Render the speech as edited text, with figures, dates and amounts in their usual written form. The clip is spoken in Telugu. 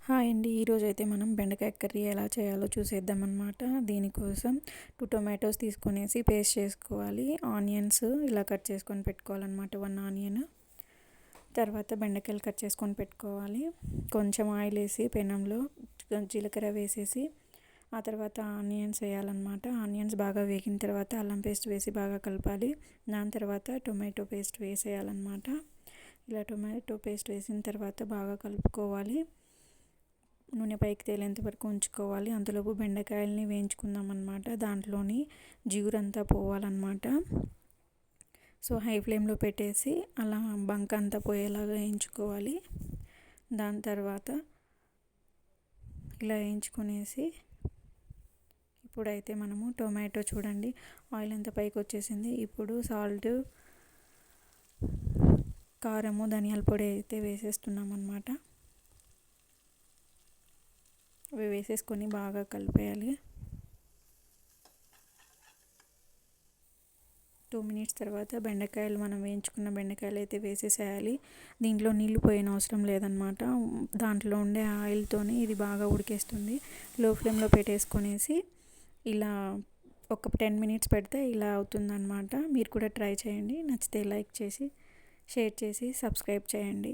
హాయ్ అండి. ఈరోజైతే మనం బెండకాయ కర్రీ ఎలా చేయాలో చూసేద్దామన్నమాట. దీనికోసం 2 టొమాటోస్ తీసుకొనేసి పేస్ట్ చేసుకోవాలి. ఆనియన్స్ ఇలా కట్ చేసుకొని పెట్టుకోవాలన్నమాట. 1 ఆనియన్. తర్వాత బెండకాయలు కట్ చేసుకొని పెట్టుకోవాలి. కొంచెం ఆయిల్ వేసి పెనంలో జీలకర్ర వేసేసి ఆ తర్వాత ఆనియన్స్ వేయాలన్నమాట. ఆనియన్స్ బాగా వేగిన తర్వాత అల్లం పేస్ట్ వేసి బాగా కలపాలి. దాని తర్వాత టొమాటో పేస్ట్ వేసేయాలన్నమాట. ఇలా టొమాటో పేస్ట్ వేసిన తర్వాత బాగా కలుపుకోవాలి. నూనె పైకి తేలేంత వరకు ఉంచుకోవాలి. అంతలోపు బెండకాయలని వేయించుకుందాం అన్నమాట. దాంట్లోని జిగురంతా పోవాలన్నమాట. సో హై ఫ్లేమ్లో పెట్టేసి అలా బంక అంతా పోయేలాగా వేయించుకోవాలి. దాని తర్వాత ఇలా వేయించుకునేసి ఇప్పుడైతే మనము టొమాటో చూడండి ఆయిల్ ఎంత పైకి వచ్చేసింది. ఇప్పుడు సాల్ట్, కారము, ధనియాల పొడి అయితే వేసేస్తున్నాం అన్నమాట. అవి వేసేసుకొని బాగా కలిపేయాలి. 2 మినిట్స్ తర్వాత బెండకాయలు మనం వేయించుకున్న బెండకాయలు అయితే వేసేసేయాలి. దీంట్లో నీళ్లు పోయిన అవసరం లేదనమాట. దాంట్లో ఉండే ఆయిల్తోనే ఇది బాగా ఉడికేస్తుంది. లో ఫ్లేమ్లో పెట్టేసుకొనేసి ఇలా ఒక 10 మినిట్స్ పెడితే ఇలా అవుతుందన్నమాట. మీరు కూడా ట్రై చేయండి. నచ్చితే లైక్ చేసి షేర్ చేసి సబ్స్క్రైబ్ చేయండి.